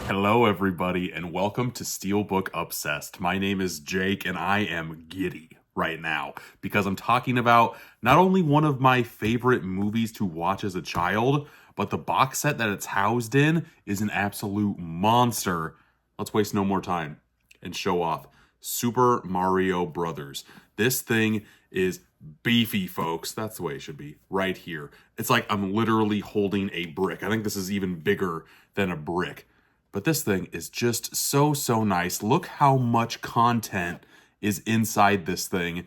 Hello, everybody, and welcome to Steelbook Obsessed. My name is Jake, and I am giddy right now because I'm talking about not only one of my favorite movies to watch as a child, but the box set that it's housed in is an absolute monster. Let's waste no more time and show off Super Mario Brothers. This thing is beefy, folks. That's the way it should be, right here. It's like I'm literally holding a brick. I think this is even bigger than a brick. But this thing is just so nice. Look how much content is inside this thing.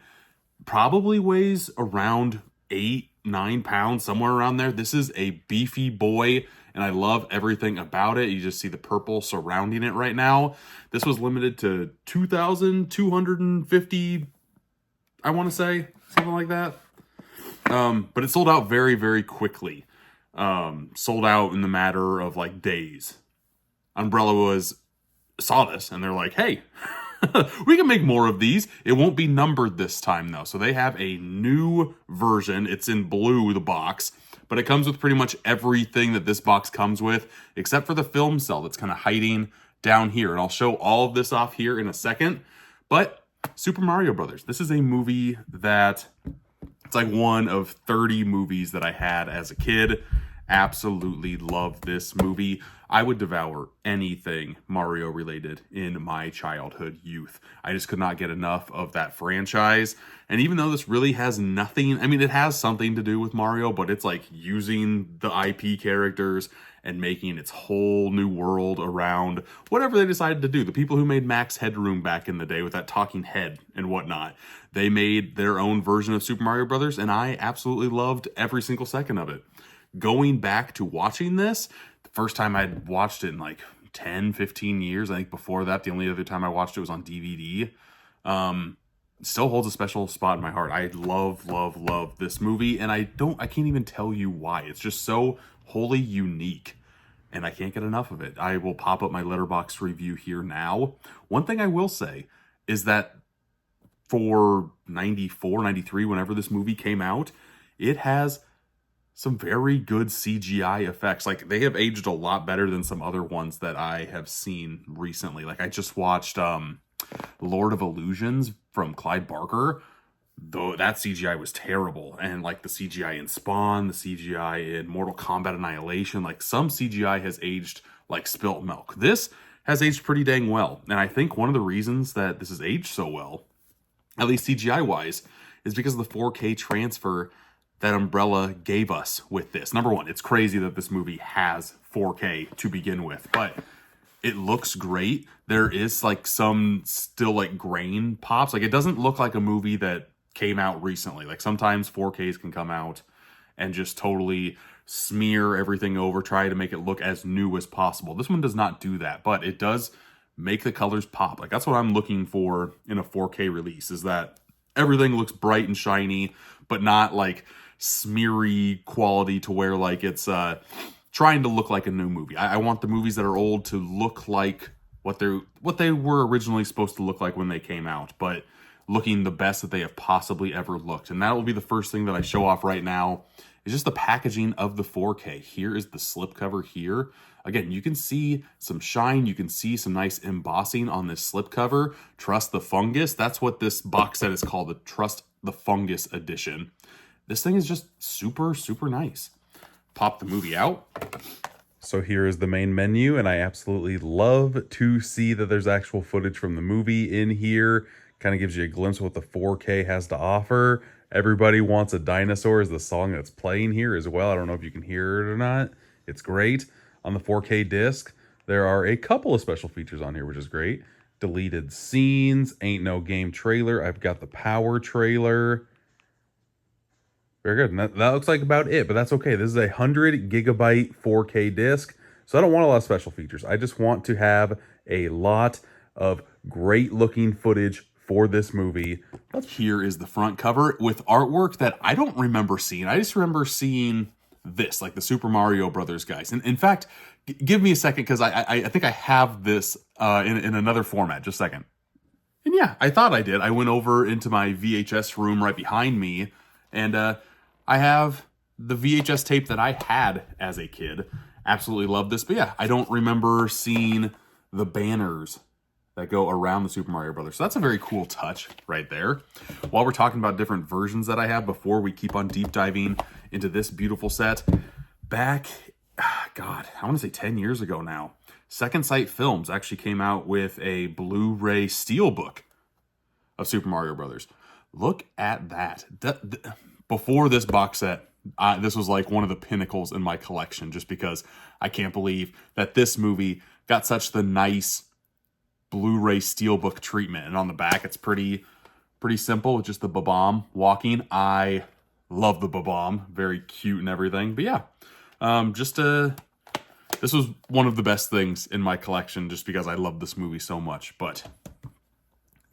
Probably weighs around 8-9 pounds, somewhere around there. This is a beefy boy, and I love everything about it. You just see the purple surrounding it right now. This was limited to 2,250, I want to say, something like that. But it sold out very quickly. Sold out in the matter of like days. Umbrella saw this and they're like, hey, we can make more of these. It won't be numbered this time though. So they have a new version. It's in blue, the box, but it comes with pretty much everything that this box comes with, except for the film cell that's kind of hiding down here. And I'll show all of this off here in a second. But Super Mario Brothers, this is a movie that it's like one of 30 movies that I had as a kid. Absolutely love this movie. I would devour anything Mario related in my childhood youth. I just could not get enough of that franchise. And even though this really has nothing, I mean, it has something to do with Mario, but it's like using the IP characters and making its whole new world around whatever they decided to do. The people who made Max Headroom back in the day with that talking head and whatnot, they made their own version of Super Mario Brothers, and I absolutely loved every single second of it. Going back to watching this, the first time I'd watched it in like 10-15 years. I think before that, the only other time I watched it was on DVD. Still holds a special spot in my heart. I love this movie, and I can't even tell you why. It's just so wholly unique, and I can't get enough of it. I will pop up my Letterboxd review here now. One thing I will say is that for 94, 93, whenever this movie came out, it has some very good CGI effects. Like, they have aged a lot better than some other ones that I have seen recently. Like, I just watched Lord of Illusions from Clyde Barker. Though that CGI was terrible. And like the CGI in Spawn, the CGI in Mortal Kombat Annihilation, like some CGI has aged like spilt milk. This has aged pretty dang well. And I think one of the reasons that this has aged so well, at least CGI wise, is because of the 4K transfer that Umbrella gave us with this. Number one, it's crazy that this movie has 4K to begin with, but it looks great. There is like some still like grain pops. Like, it doesn't look like a movie that came out recently. Like, sometimes 4Ks can come out and just totally smear everything over, try to make it look as new as possible. This one does not do that, but it does make the colors pop. Like, that's what I'm looking for in a 4K release, is that everything looks bright and shiny, but not like smeary quality to where like it's trying to look like a new movie. I want the movies that are old to look like what they were originally supposed to look like when they came out, but looking the best that they have possibly ever looked. And that will be the first thing that I show off right now, is just the packaging of the 4K. Here is the slipcover here. Again, you can see some shine. You can see some nice embossing on this slipcover. Trust the Fungus. That's what this box set is called, the Trust the Fungus edition. This thing is just super nice. Pop the movie out. So here is the main menu, and I absolutely love to see that there's actual footage from the movie in here. Kind of gives you a glimpse of what the 4K has to offer. Everybody Wants a Dinosaur is the song that's playing here as well. I don't know if you can hear it or not. It's great. On the 4K disc, there are a couple of special features on here, which is great. Deleted scenes, Ain't No Game trailer. I've got the Power trailer. Very good. And that looks like about it, but that's okay. This is a 100 gigabyte 4K disc, so I don't want a lot of special features. I just want to have a lot of great looking footage for this movie. Here is the front cover with artwork that I don't remember seeing. I just remember seeing this, like the Super Mario Brothers guys. And in fact, give me a second, because I think I have this in another format. Just a second. And yeah, I thought I did. I went over into my VHS room right behind me, and I have the VHS tape that I had as a kid. Absolutely love this. But yeah, I don't remember seeing the banners that go around the Super Mario Brothers. So that's a very cool touch right there. While we're talking about different versions that I have, before we keep on deep diving into this beautiful set, back, God, I want to say 10 years ago now, Second Sight Films actually came out with a Blu-ray steelbook of Super Mario Brothers. Look at that. Before this box set, this was like one of the pinnacles in my collection, just because I can't believe that this movie got such the nice Blu-ray steelbook treatment. And on the back, it's pretty simple with just the Bob-omb walking. I love the Bob-omb, very cute and everything. But yeah, this was one of the best things in my collection, just because I love this movie so much. But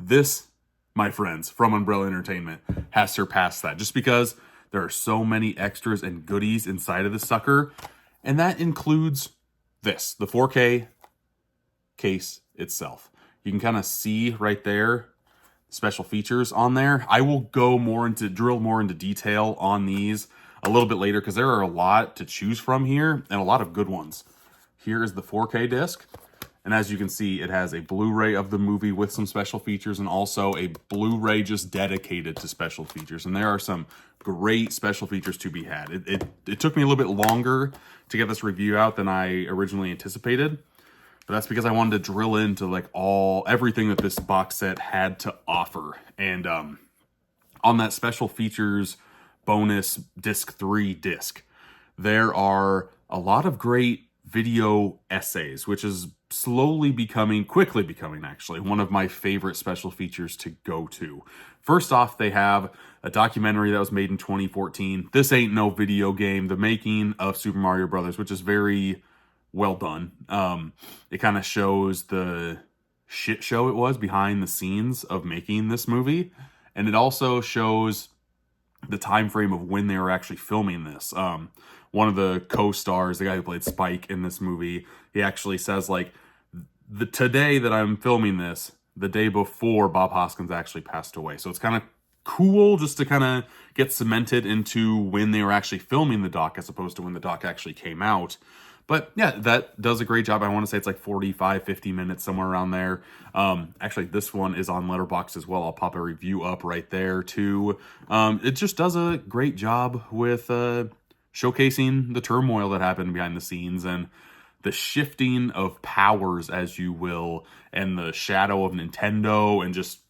this, my friends, from Umbrella Entertainment, has surpassed that, just because there are so many extras and goodies inside of the sucker. And that includes this, the 4K case itself. You can kind of see right there special features on there. I will go drill more into detail on these a little bit later, because there are a lot to choose from here and a lot of good ones. Here is the 4K disc, and as you can see, it has a Blu-ray of the movie with some special features, and also a Blu-ray just dedicated to special features. And there are some great special features to be had. It took me a little bit longer to get this review out than I originally anticipated, but that's because I wanted to drill into like everything that this box set had to offer. And on that special features bonus disc 3 disc, there are a lot of great video essays, which is quickly becoming actually one of my favorite special features to go to. First off, they have a documentary that was made in 2014. This Ain't No Video Game, the making of Super Mario Brothers, which is very well done. It kind of shows the shit show it was behind the scenes of making this movie, and it also shows the time frame of when they were actually filming this. One of the co-stars, the guy who played Spike in this movie, he actually says, like, today that I'm filming this, the day before Bob Hoskins actually passed away. So it's kind of cool just to kind of get cemented into when they were actually filming the doc, as opposed to when the doc actually came out. But yeah, that does a great job. I want to say it's like 45, 50 minutes, somewhere around there. Actually, this one is on Letterboxd as well. I'll pop a review up right there too. It just does a great job with showcasing the turmoil that happened behind the scenes and the shifting of powers, as you will, and the shadow of Nintendo, and just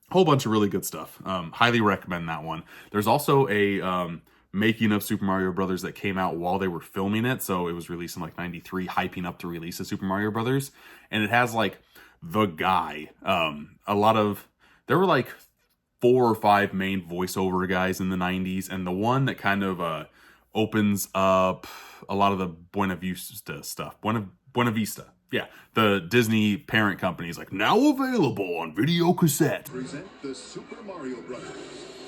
a whole bunch of really good stuff. Highly recommend that one. There's also a making of Super Mario Brothers that came out while they were filming it. So it was released in like 93, hyping up to release of Super Mario Brothers. And it has like the guy. There were like 4 or 5 main voiceover guys in the 90s. And the one that kind of opens up a lot of the Buena Vista stuff. Buena Vista. Yeah, the Disney parent company is like, now available on video cassette. Present the Super Mario Brothers.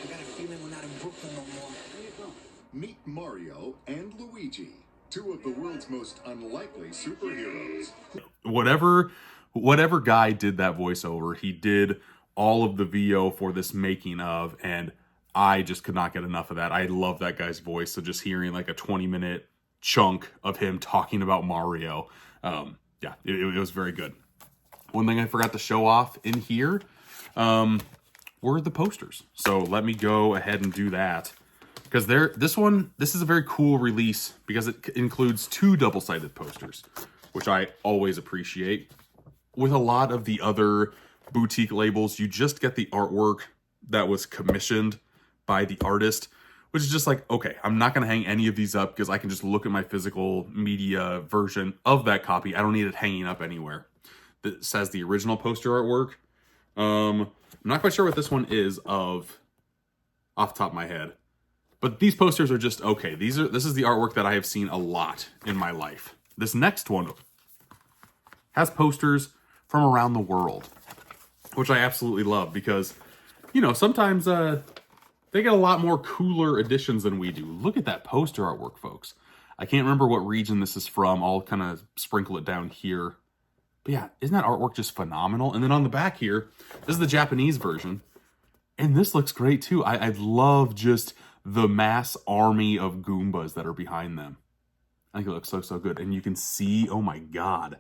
I got a feeling we're not in Brooklyn no more. Meet Mario and Luigi, 2 of the world's most unlikely superheroes. Whatever guy did that voiceover, he did all of the VO for this making of, and I just could not get enough of that. I love that guy's voice, so just hearing like a 20-minute chunk of him talking about Mario, it was very good. One thing I forgot to show off in here were the posters. So let me go ahead and do that. Because this is a very cool release because it includes 2 double-sided posters, which I always appreciate. With a lot of the other boutique labels, you just get the artwork that was commissioned by the artist, which is just like, okay, I'm not going to hang any of these up because I can just look at my physical media version of that copy. I don't need it hanging up anywhere. That says the original poster artwork. I'm not quite sure what this one is off the top of my head. But these posters are just okay. This is the artwork that I have seen a lot in my life. This next one has posters from around the world, which I absolutely love because, sometimes they get a lot more cooler editions than we do. Look at that poster artwork, folks. I can't remember what region this is from. I'll kind of sprinkle it down here. But yeah, isn't that artwork just phenomenal? And then on the back here, this is the Japanese version. And this looks great too. I love just the mass army of Goombas that are behind them. I think it looks so good. And you can see, oh my God,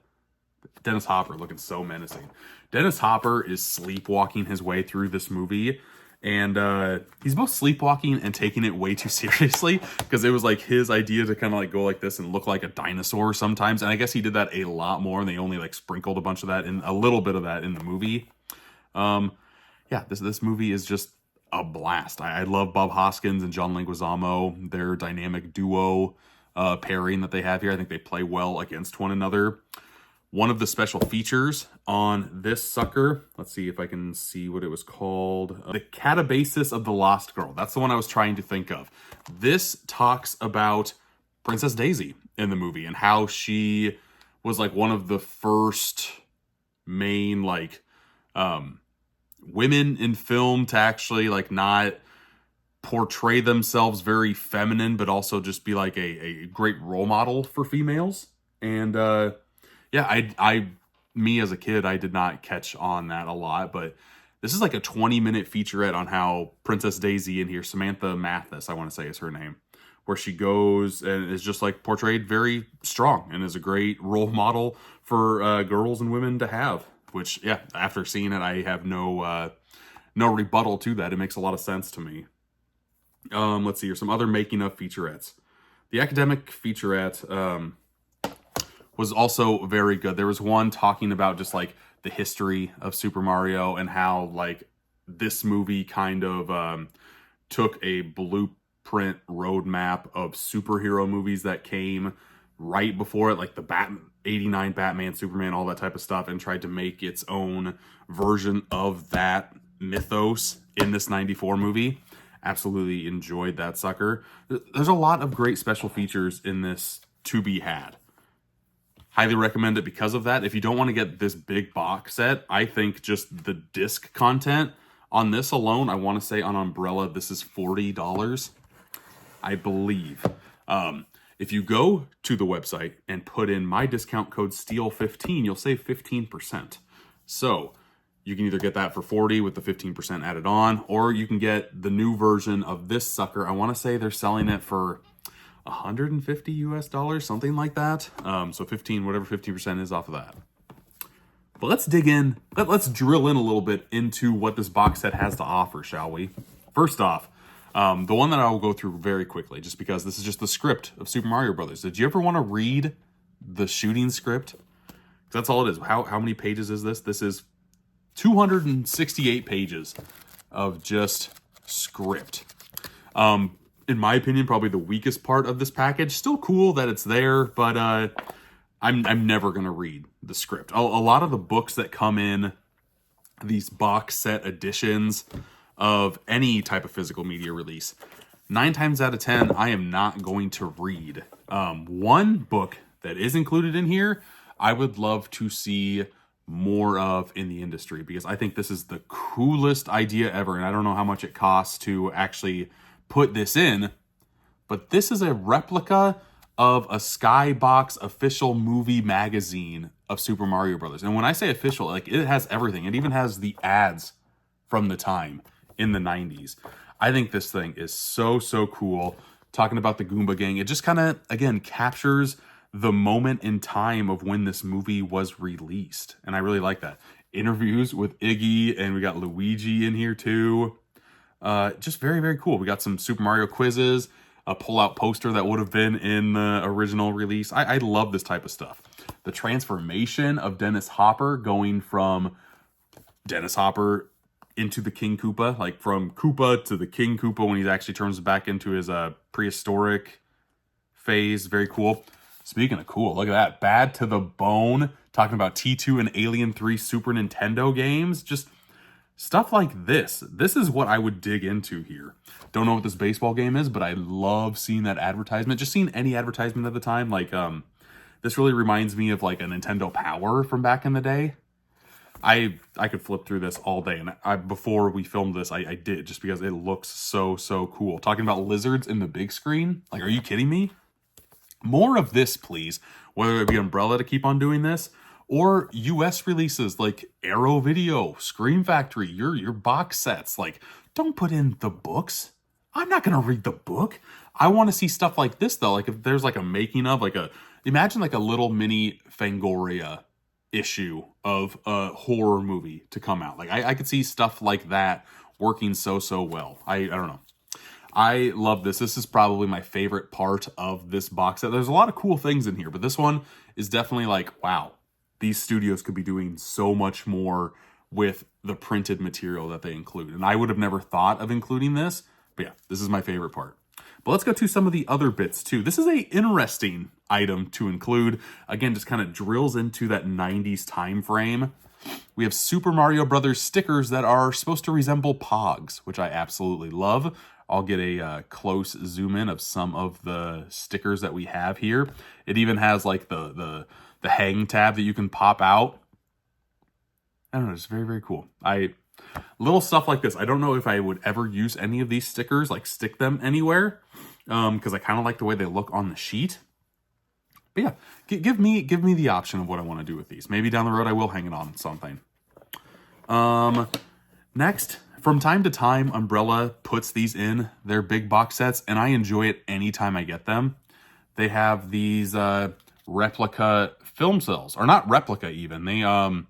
Dennis Hopper looking so menacing. Dennis Hopper is sleepwalking his way through this movie. And he's both sleepwalking and taking it way too seriously, because it was like his idea to kind of like go like this and look like a dinosaur sometimes. And I guess he did that a lot more, and they only like sprinkled a bunch of that in, a little bit of that in the movie. Yeah, this movie is just a blast. I love Bob Hoskins and John Leguizamo, their dynamic duo pairing that they have here. I think they play well against one another. One of the special features on this sucker, let's see if I can see what it was called. The Catabasis of the Lost Girl. That's the one I was trying to think of. This talks about Princess Daisy in the movie and how she was like one of the first main like women in film to actually like not portray themselves very feminine, but also just be like a great role model for females. And yeah, me as a kid, I did not catch on that a lot, but this is like a 20-minute featurette on how Princess Daisy in here, Samantha Mathis, I want to say is her name, where she goes and is just like portrayed very strong and is a great role model for girls and women to have, which, yeah, after seeing it, I have no rebuttal to that. It makes a lot of sense to me. Let's see, here's some other making of featurettes. The academic featurette, was also very good. There was one talking about just like the history of Super Mario and how like this movie kind of took a blueprint roadmap of superhero movies that came right before it, like the 89 Batman, Superman, all that type of stuff, and tried to make its own version of that mythos in this 94 movie. Absolutely enjoyed that sucker. There's a lot of great special features in this to be had. Highly recommend it because of that. If you don't want to get this big box set, I think just the disc content on this alone, I want to say on Umbrella, this is $40, I believe. If you go to the website and put in my discount code STEEL15, you'll save 15%. So you can either get that for $40 with the 15% added on, or you can get the new version of this sucker. I want to say they're selling it for $150 US, something like that. So 15, whatever 15% is off of that. But let's dig in. Let's drill in a little bit into what this box set has to offer, shall we? First off, the one that I will go through very quickly, just because this is just the script of Super Mario Brothers. Did you ever want to read the shooting script? 'Cause that's all it is. How many pages is this? This is 268 pages of just script. In my opinion, probably the weakest part of this package. Still cool that it's there, but I'm never going to read the script. A lot of the books that come in these box set editions of any type of physical media release, 9 times out of 10, I am not going to read. One book that is included in here, I would love to see more of in the industry, because I think this is the coolest idea ever, and I don't know how much it costs to actually put this in, but this is a replica of a Skybox official movie magazine of Super Mario Brothers. And when I say official, like, it has everything. It even has the ads from the time in the 90s. I think this thing is so cool. Talking about the Goomba Gang, it just kind of, again, captures the moment in time of when this movie was released. And I really like that. Interviews with Iggy, and we got Luigi in here too. Just very cool. We got some Super Mario quizzes, a pull-out poster that would have been in the original release. I love this type of stuff. The transformation of Dennis Hopper, going from Dennis Hopper into the King Koopa, like from Koopa to the King Koopa when he actually turns back into his prehistoric phase. Very cool. Speaking of cool, look at that. Bad to the Bone, talking about T2 and Alien 3 Super Nintendo games. Just stuff like this. This is what I would dig into here. Don't know what this baseball game is, but I love seeing that advertisement. Just seeing any advertisement at the time. Like, this really reminds me of like a Nintendo Power from back in the day. I could flip through this all day. And before we filmed this, I did, just because it looks so cool. Talking about lizards in the big screen. Like, are you kidding me? More of this, please. Whether it be Umbrella to keep on doing this, or US releases like Arrow Video, Scream Factory, your box sets. Like, don't put in the books. I'm not going to read the book. I want to see stuff like this, though. Like if there's like a making of, imagine like a little mini Fangoria issue of a horror movie to come out. Like I could see stuff like that working so well. I don't know. I love this. This is probably my favorite part of this box set. There's a lot of cool things in here, but this one is definitely like, wow, these studios could be doing so much more with the printed material that they include. And I would have never thought of including this, but yeah, this is my favorite part. But let's go to some of the other bits too. This is a interesting item to include. Again, just kind of drills into that 90s time frame. We have Super Mario Brothers stickers that are supposed to resemble Pogs, which I absolutely love. I'll get a close zoom in of some of the stickers that we have here. It even has like the hang tab that you can pop out. I don't know, it's very cool. Little stuff like this. I don't know if I would ever use any of these stickers, like stick them anywhere, because I kind of like the way they look on the sheet. But yeah, give me the option of what I want to do with these. Maybe down the road I will hang it on something. Next, from time to time, Umbrella puts these in their big box sets, and I enjoy it anytime I get them. They have these replica film cells, or not replica even.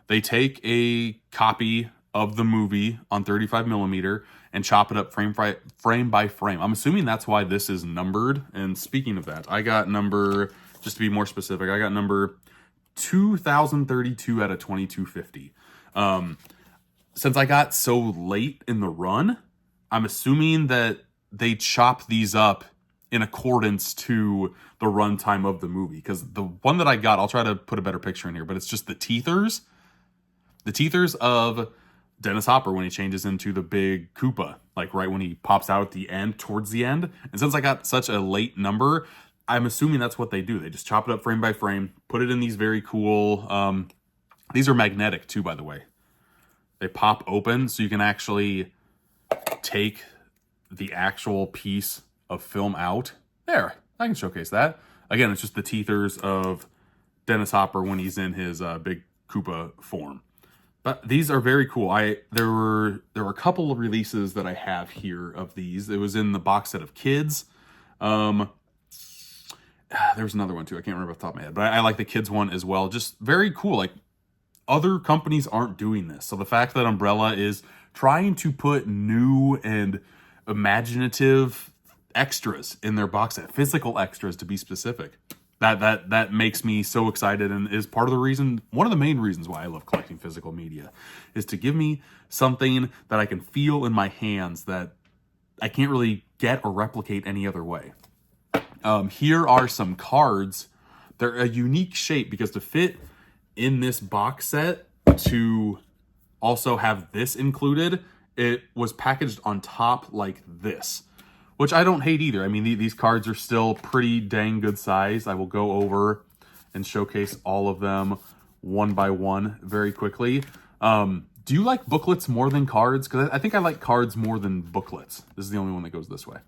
They take a copy of the movie on 35 millimeter and chop it up frame by frame. I'm assuming that's why this is numbered. And speaking of that, I got number, just to be more specific, I got number 2032 out of 2250. Since I got so late in the run, I'm assuming that they chop these up in accordance to the runtime of the movie. Because the one that I got, I'll try to put a better picture in here, but it's just the teethers. The teethers of Dennis Hopper when he changes into the big Koopa, like right when he pops out at the end, towards the end. And since I got such a late number, I'm assuming that's what they do. They just chop it up frame by frame, put it in these very cool, these are magnetic too, by the way. They pop open so you can actually take the actual piece of film out. There, I can showcase that. Again, it's just the teethers of Dennis Hopper when he's in his big Koopa form. But these are very cool. There were a couple of releases that I have here of these. It was in the box set of Kids. There was another one too. I can't remember off the top of my head, but I like the Kids one as well. Just very cool. Like, other companies aren't doing this. So the fact that Umbrella is trying to put new and imaginative extras in their box set, physical extras to be specific, that makes me so excited, and is part of the reason, one of the main reasons why I love collecting physical media, is to give me something that I can feel in my hands that I can't really get or replicate any other way. Here are some cards. They're a unique shape because to fit in this box set, to also have this included, it was packaged on top like this, which I don't hate either. I mean, these cards are still pretty dang good size. I will go over and showcase all of them one by one very quickly. Do you like booklets more than cards? Because I think I like cards more than booklets. This is the only one that goes this way.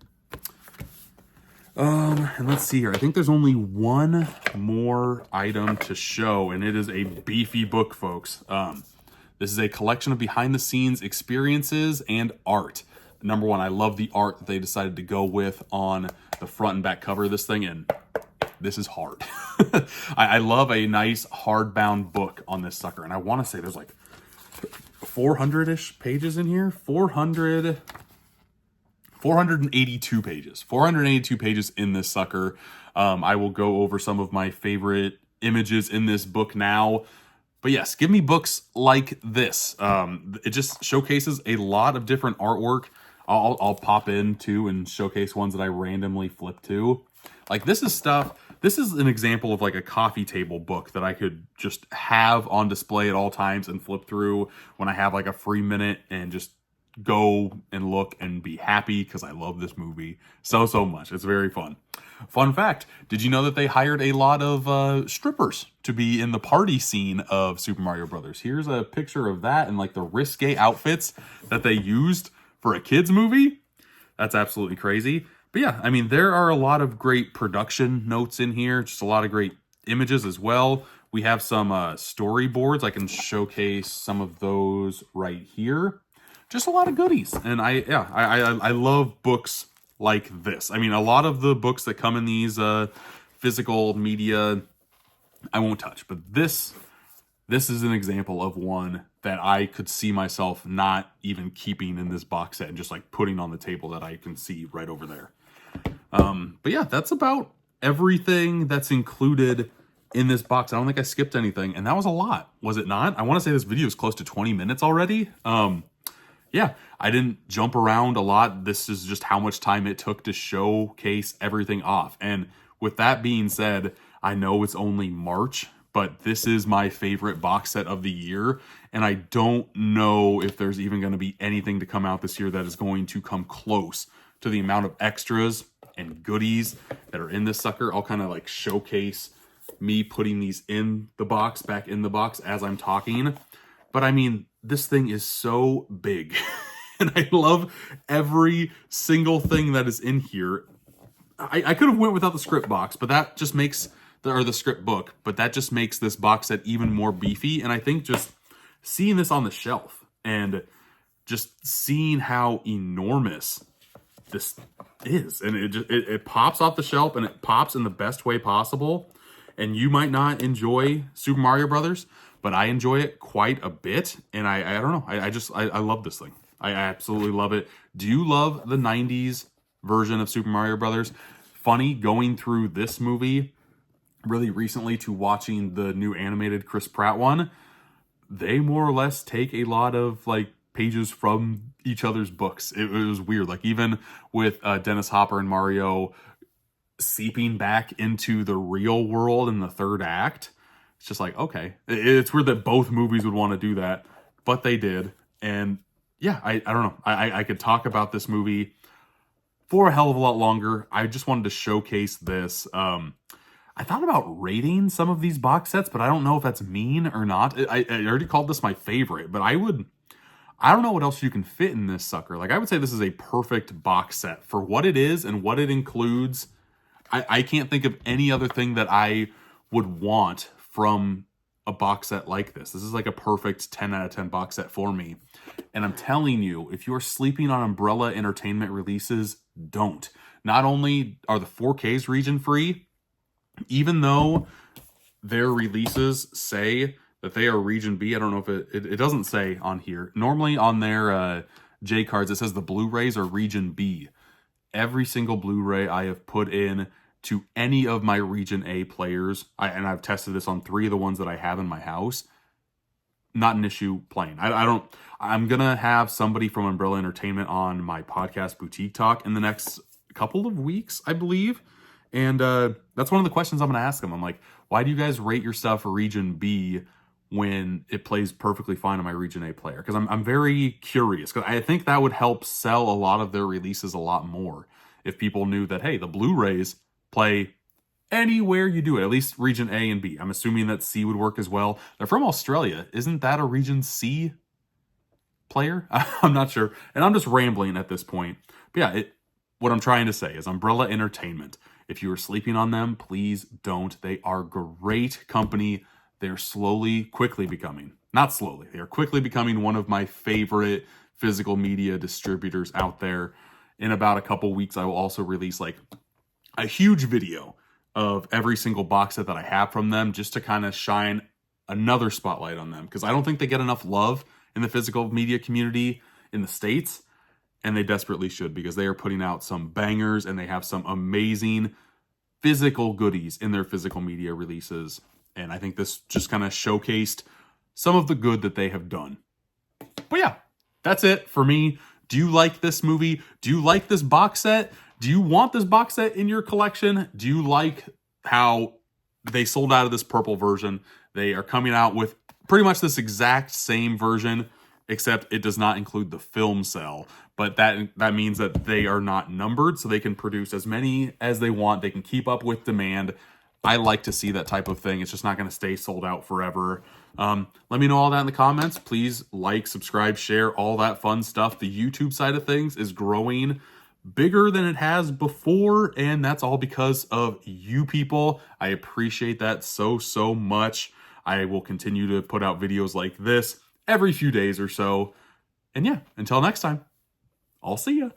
And let's see here. I think there's only one more item to show, and it is a beefy book, folks. This is a collection of behind-the-scenes experiences and art. Number one, I love the art that they decided to go with on the front and back cover of this thing, and this is hard. I love a nice hardbound book on this sucker, and I want to say there's like 400-ish pages in here. 482 pages. 482 pages in this sucker. I will go over some of my favorite images in this book now. But yes, give me books like this. It just showcases a lot of different artwork. I'll pop in too and showcase ones that I randomly flip to. Like this is stuff, this is an example of like a coffee table book that I could just have on display at all times and flip through when I have like a free minute and just go and look and be happy because I love this movie so much. It's very fun. Fun fact, did you know that they hired a lot of strippers to be in the party scene of Super Mario Brothers? Here's a picture of that and like the risque outfits that they used for a kids movie. That's absolutely crazy. But yeah, I mean, there are a lot of great production notes in here, just a lot of great images as well. We have some storyboards. I can showcase some of those right here. just a lot of goodies. And I love books like this. I mean, a lot of the books that come in these physical media, I won't touch, but this is an example of one that I could see myself not even keeping in this box set and just like putting on the table that I can see right over there. But yeah, that's about everything that's included in this box. I don't think I skipped anything, and that was a lot, was it not? I want to say this video is close to 20 minutes already. Yeah, I didn't jump around a lot. This is just how much time it took to showcase everything off. And with that being said, I know it's only March, but this is my favorite box set of the year, and I don't know if there's even going to be anything to come out this year that is going to come close to the amount of extras and goodies that are in this sucker. I'll kind of like showcase me putting these in the box, back in the box as I'm talking. But I mean, this thing is so big and I love every single thing that is in here. I could have went without the script box, but that just makes the script book, but that just makes this box set even more beefy. And I think just seeing this on the shelf and just seeing how enormous this is, and it pops off the shelf, and it pops in the best way possible. And you might not enjoy Super Mario Brothers, but I enjoy it quite a bit. And I don't know, I love this thing. I absolutely love it. Do you love the 90s version of Super Mario Brothers? Funny, going through this movie really recently to watching the new animated Chris Pratt one, they more or less take a lot of like pages from each other's books. It was weird. Like even with Dennis Hopper and Mario seeping back into the real world in the third act, it's just like, okay, it's weird that both movies would want to do that, but they did. And yeah, I don't know. I could talk about this movie for a hell of a lot longer. I just wanted to showcase this. I thought about rating some of these box sets, but I don't know if that's mean or not. I already called this my favorite, but I don't know what else you can fit in this sucker. Like, I would say this is a perfect box set for what it is and what it includes. I can't think of any other thing that I would want from a box set like this. This is like a perfect 10 out of 10 box set for me. And I'm telling you, if you're sleeping on Umbrella Entertainment releases, don't. Not only are the 4Ks region free, even though their releases say that they are region B. I don't know if it doesn't say on here. Normally on their J cards, it says the Blu-rays are region B. Every single Blu-ray I have put in to any of my region A players, and I've tested this on 3 of the ones that I have in my house, not an issue playing. I'm going to have somebody from Umbrella Entertainment on my podcast Boutique Talk in the next couple of weeks, I believe. And that's one of the questions I'm going to ask them. I'm like, why do you guys rate your stuff region B when it plays perfectly fine on my region A player? Because I'm very curious, because I think that would help sell a lot of their releases a lot more if people knew that, hey, the Blu-rays play anywhere you do it, at least region A and B. I'm assuming that C would work as well. They're from Australia. Isn't that a region C player? I'm not sure. And I'm just rambling at this point. But yeah, what I'm trying to say is Umbrella Entertainment. If you are sleeping on them, please don't. They are great company. They're quickly becoming one of my favorite physical media distributors out there. In about a couple weeks, I will also release like a huge video of every single box set that I have from them, just to kind of shine another spotlight on them, because I don't think they get enough love in the physical media community in the States, and they desperately should, because they are putting out some bangers and they have some amazing physical goodies in their physical media releases. And I think this just kind of showcased some of the good that they have done. But yeah, that's it for me. Do you like this movie? Do you like this box set? Do you want this box set in your collection? Do you like how they sold out of this purple version? They are coming out with pretty much this exact same version, except it does not include the film cell. But that means that they are not numbered, so they can produce as many as they want. They can keep up with demand. I like to see that type of thing. It's just not going to stay sold out forever. Let me know all that in the comments. Please like, subscribe, share, all that fun stuff. The YouTube side of things is growing bigger than it has before, and that's all because of you people. I appreciate that so much. I will continue to put out videos like this every few days or so. And yeah, until next time, I'll see ya.